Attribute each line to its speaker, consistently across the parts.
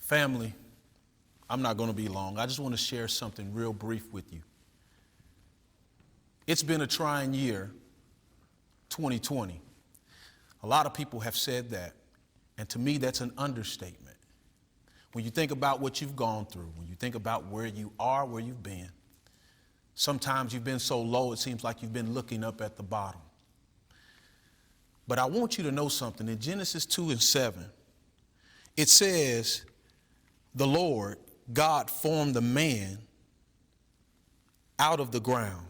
Speaker 1: Family, I'm not going to be long. I just want to share something real brief with you. It's been a trying year, 2020. A lot of people have said that, and to me, that's an understatement. When you think about what you've gone through, when you think about where you are, where you've been, sometimes you've been so low, it seems like you've been looking up at the bottom. But I want you to know something. In Genesis 2:7, it says, the Lord, God, formed the man out of the ground,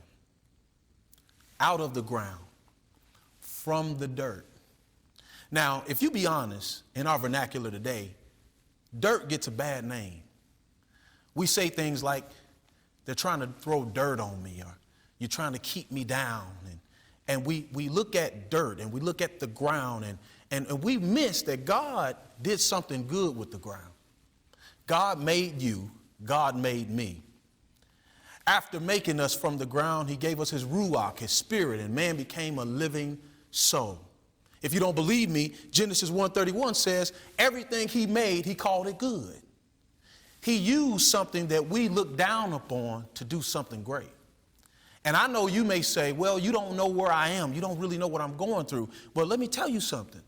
Speaker 1: from the dirt. Now, if you be honest, in our vernacular today, dirt gets a bad name. We say things like, they're trying to throw dirt on me, or you're trying to keep me down. And we look at dirt and we look at the ground and we miss that God did something good with the ground. God made you, God made me. After making us from the ground, he gave us his ruach, his spirit, and man became a living soul. If you don't believe me, Genesis 1:31 says everything he made, he called it good. He used something that we look down upon to do something great. And I know you may say, well, you don't know where I am. You don't really know what I'm going through. Well, let me tell you something.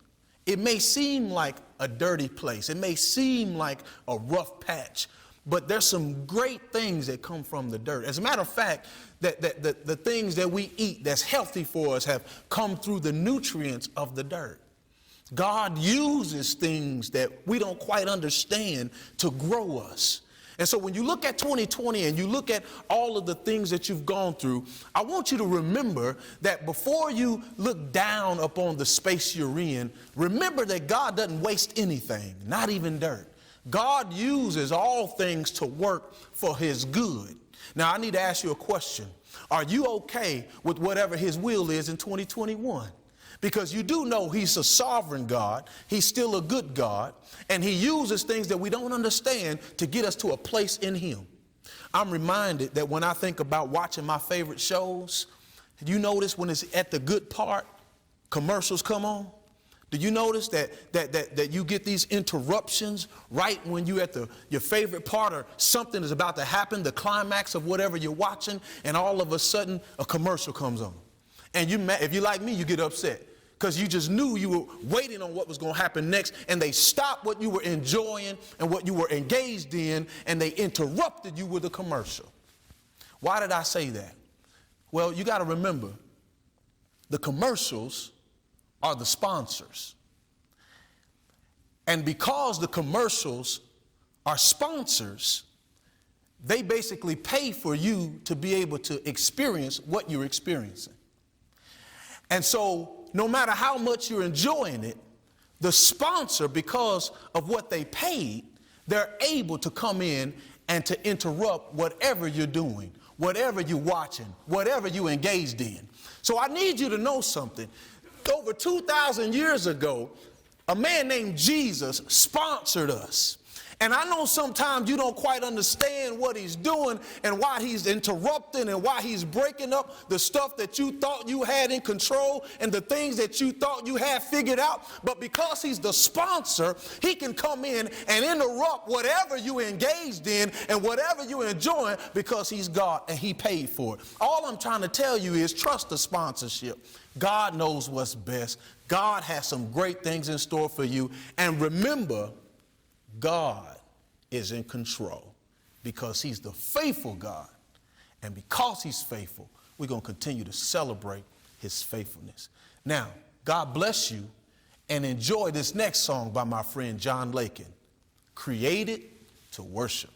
Speaker 1: It may seem like a dirty place. It may seem like a rough patch, but there's some great things that come from the dirt. As a matter of fact, the things that we eat that's healthy for us have come through the nutrients of the dirt. God uses things that we don't quite understand to grow us. And so when you look at 2020 and you look at all of the things that you've gone through, I want you to remember that before you look down upon the space you're in, remember that God doesn't waste anything, not even dirt. God uses all things to work for his good. Now, I need to ask you a question. Are you okay with whatever his will is in 2021? Because you do know he's a sovereign God. He's still a good God. And he uses things that we don't understand to get us to a place in him. I'm reminded that when I think about watching my favorite shows, you notice when it's at the good part, commercials come on? Do you notice that you get these interruptions right when you're at your favorite part, or something is about to happen, the climax of whatever you're watching, and all of a sudden a commercial comes on? And if you're like me, you get upset because you just knew you were waiting on what was going to happen next, and they stopped what you were enjoying and what you were engaged in, and they interrupted you with a commercial. Why did I say that? Well, you got to remember, the commercials are the sponsors. And because the commercials are sponsors, they basically pay for you to be able to experience what you're experiencing. And so no matter how much you're enjoying it, the sponsor, because of what they paid, they're able to come in and to interrupt whatever you're doing, whatever you're watching, whatever you're engaged in. So I need you to know something. Over 2,000 years ago, a man named Jesus sponsored us. And I know sometimes you don't quite understand what he's doing and why he's interrupting and why he's breaking up the stuff that you thought you had in control and the things that you thought you had figured out. But because he's the sponsor, he can come in and interrupt whatever you engaged in and whatever you're enjoying, because he's God and he paid for it. All I'm trying to tell you is trust the sponsorship. God knows what's best. God has some great things in store for you. And remember, God is in control because he's the faithful God. And because he's faithful, we're going to continue to celebrate his faithfulness. Now, God bless you, and enjoy this next song by my friend John Lakin, Created to Worship.